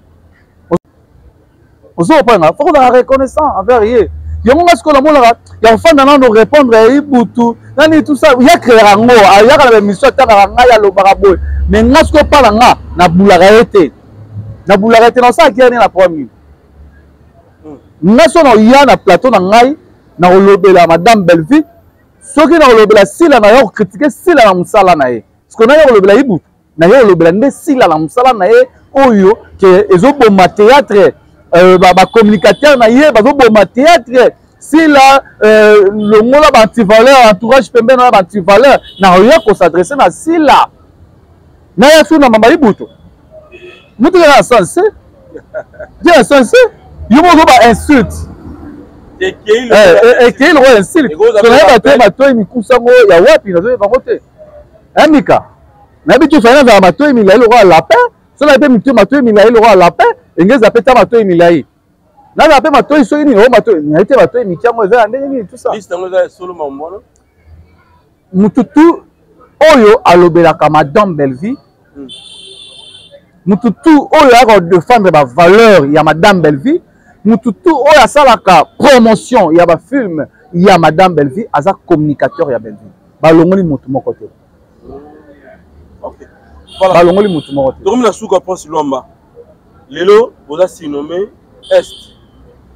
S2: Il faut la reconnaissance envers eux. yango nga sikoyo namonaka ya kofanda nano répondre ibutu nani tout ça ya créera yango ayaka na bémission atakaka ngai alobaka boye mais nga sikoyo mpana nga nabulaka ye te nasalaki ye nini na premier nga so naoya na plateau na ngai nakolobela madame Belleville soki nakolobela sila na ye kokritike sila na mosala na ye sikoyo naye kolobela ibutu na ye kolobela nde sila na mosala na ye oyo ke ezoboma théâtre bacommunicateur na ye bazoboma théâtre sila longola baantivaleur entourage pembeni na baantivaleur nakoya kosadresse na sila na ye su na mamba ibutu mutu kaka na sense dia na sense yo moko bainsulte ekei loko insulte so nayeba te matoi mikusango ya wapi nazoyebango te mika nayebi ti ofali nazala matoi milai lokola lapin so nayebi mpe matoi milai lokola lapin engeza mpe ta matoi milai nazala mpe matoi soki nini o matoi nayebi te matoi mikiango eza ya ndenge nini tout ça mutu tu oyo alobelaka madame Belleville mutu tu oyo ayaka kodefendre bavaleur ya madame Belleville mutu tu oyo asalaka promotion ya bafilme ya madame Belleville aza communicateur ya Belleville balongoli mutu moko te balongoli mutu moko te
S7: tokomi na suka pense lwamba lelo boza sinome est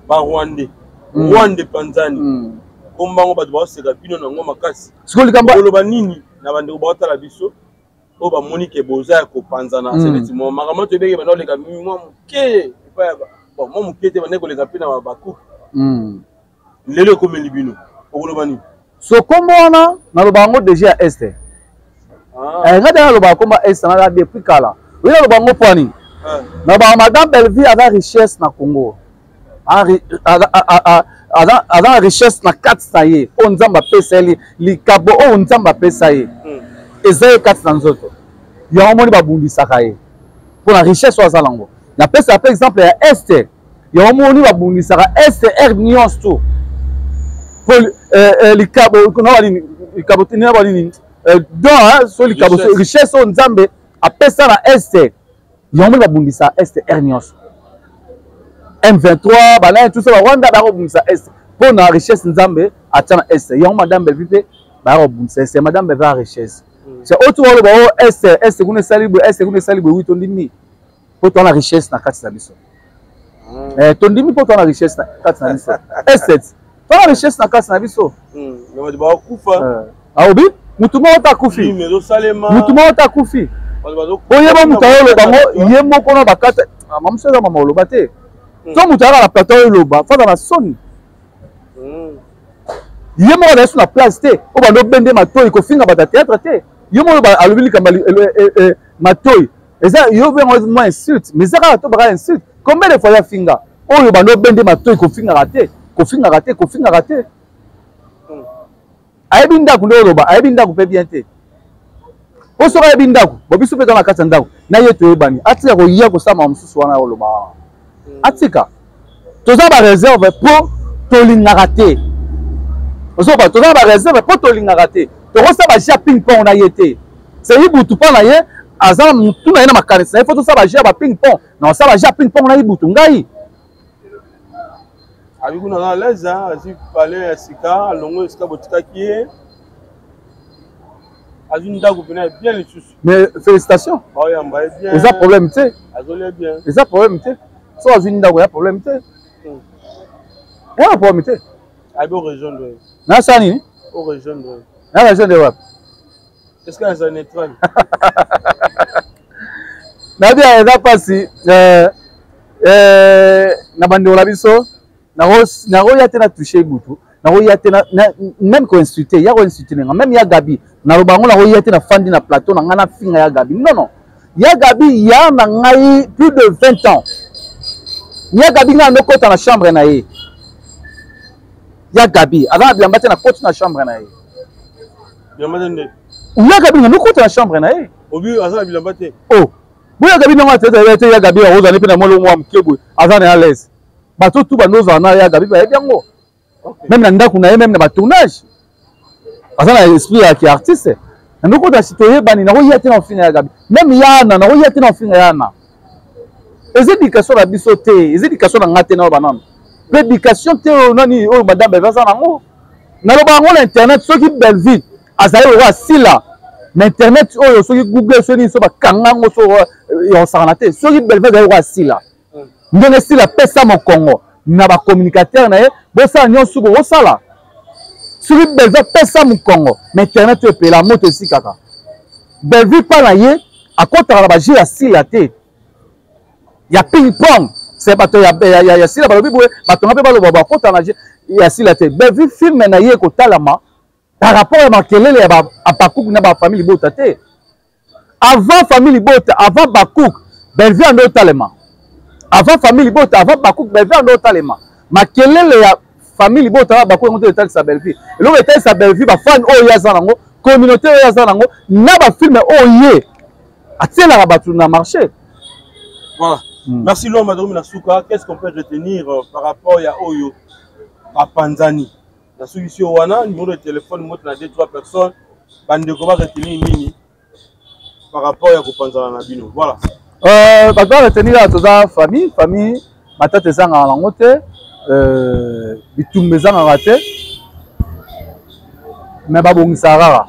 S7: barwandais rwande panzani kombango bato baoseka bino nango makasi koloba nini na bandeko baotala biso oyo bamoni ke boza ya kopanzana seneti mo makambo toyebeke banda oleka mwa moke mwa moke te bande koleka mpe na bakupe lelo ekomeli bino okoloba nini
S2: so kombo wana nalobaka yango déjà ya este nga te nalobaka kombo ya este nala depuis kala oyi nalobaka yango mpo nini nalobaka madame Belleville aza richesse na Congo aza na richesse na kati na ye oyo nzambe apesa ye likabo oyo nzambe apesa ye eza ye kati na nzoto yango moni babundisaka ye mpo na richesse oyo aza nango napesa pe exemple ya este yango moni babundisaka este r nyonso to po likabo likabo tina balini don so likabo richesse oyo nzambe apesa na este yango moni babundisa este r nyonso M23 bana tout ça Rwanda bakobundisa este mpo na richesse nzambe atia na este yango madame Belleville mpe bakobundisa este madame Belleville a richesse c'est autre wolo ba o este kuna salibo wito ndimi po to na richesse na kati na biso to ndimi po to na richesse na kati na biso este to na richesse na kati na biso
S7: ngaba ba kufa
S2: aobi mutu moko ta kufi mutu moko ta kufi oyeba mutu ayolo bango ye moko na bakata mamusoza mama oloba te to mutu ayaka na plateau oloba fata na soni ye moko na yesu na place te o bando bende matoi kofinga bata théâtre te yo moko alobi likamba matoi eza yo bengo mwa insulte mais ezaka to baka insulte combien de fois ya finga oyo bando bende matoi kofingaka te ayebi ndako nde oloba ayebi ndako mpe bien te po soki ayebi ndako bobiso mpe to na kati ya ndako na ye toyebani atika koya kosama mosusu wana oloba atika toza bareserve mpo tolingaka te ozoba toza bareserve mpo tolingaka te tokosa baja ping pong na ye te seyi butu mpo na ye aza mutu na ye na makanisi na ye fo tosala baja ba ping pong na osala baja ping pong na ye butu ngai
S7: abi kuna na l'aise asi pale ya sika alongo esika botikaki ye azwi ndako pena bien lisusu
S2: mais félicitations
S7: oyamba ye bien
S2: eza problème te
S7: azolia bien
S2: eza problème te so azwi ndako ya problème te ya problème te
S7: abi orejoindre
S2: nasala nini
S7: orejoindre
S2: na rejoindre wapi
S7: est-ce que eza neutral
S2: nabi eza mpasi na bandeko na biso nakoya te na touche butu nakoya te même koinsulte ya koinsulte nenga même ya gabi naloba yango nakoya te na fandi na plateau na ngai na finga ya gabi non ya gabi ya na ngai plus de 20 ans ya gabi ngai andokota na chambre na ye ya gabi aza na bilamba te na koti na chambre na ye ya gabi ngai andokota na chambre na ye
S7: obi aza na bilamba te
S2: boya gabi nango te ya gabi akozala mpe na molo mwa moke boye aza na ya lese bato tu bandozala na ya gabi bayebi yango même na ndako na ye même na batournage aza na esprit yaki artiste nandokota si toyebani nakoya te na ofinga ya gabi même yana nakoya te na ofinga yana eza éducation na biso te eza éducation na nga te na oyo banano prédication te nani o madame Belvin nango naloba ngo na internet soki Belleville azali roi sila na internet oyo soki Google soki so bakanga ngo so yo sakana te soki Belleville azali roi sila ndenge sila pesa mo Congo na ba communicateur na ye bosa nyonso bo sala soki Belleville pesa mo Congo na internet oyo pe la moto esikaka Belleville pa na ye akotaka na ba jeu ya sila te ya ping pong c'est bato ya sila balobi boye bato ngape baloba bakota na ya sila te Belleville filme na ye kotalama par rapport à makelele ya Bakouk na ba famille Bota te avant famille Bota avant Bakouk Belleville ando talema avant famille Bota avant Bakouk Belleville ando talema makelele ya famille Bota na Bakouk ngoto etali sa Belleville lo etali sa Belleville ba fan o ya za nango communauté o ya za nango na ba filme o ye atiela bato na marché.
S7: Voilà. Merci l'homme Madame Nasuka. Qu'est-ce qu'on peut retenir par rapport à Oyo à Panzani? La solution wana numéro de téléphone moi na 2-3 personnes bande comment retenir nini par rapport à Panzana na bino. Voilà.
S2: Ba doit retenir à toza famille matata zanga na ngote bitumbe zanga raté mais babongisa rara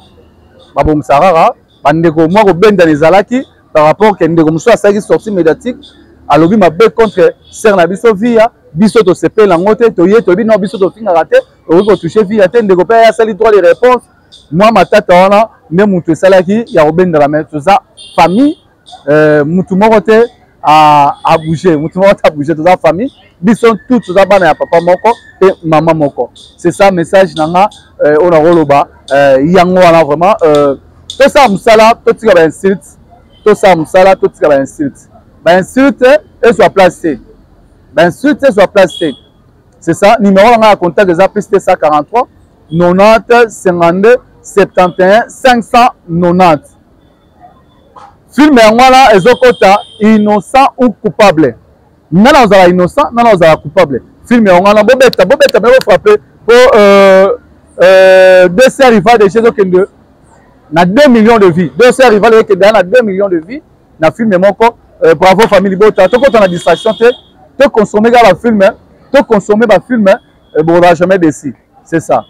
S2: bande ko moi ko benda les alaki par rapport que ndeko muso asaki sortie médiatique alobi mabe contre ser na biso via biso to sepela ngote to ye to bino biso to finga raté o ko toucher via te ndeko pe ya sali droit de réponse moi matata wana ne mutu salaki ya obenda la mais ça famille mutu moko te a bouger mutu moko ta bouger to za famille biso tout ça bana ya papa moko et maman moko c'est ça message nanga on a roloba yango wana vraiment tout ça musala to tika ba insulte tout ça musala to tika ba insulte et soit placé. C'est ça. Numéro à contact des plus 143 90 52 71 590. Film là ezokota innocent ou coupable. Nana ozala innocent, nana ozala coupable. Film là bobeta mais frapper pour deux rivales de chez Okende. Na 2 millions de vies. Deux rivales qui na 2 millions de vies. Na film moko bravo famille Bota. Tout quand on a distraction te consommer la film, te consommer ba film, bon on va jamais décider. C'est ça.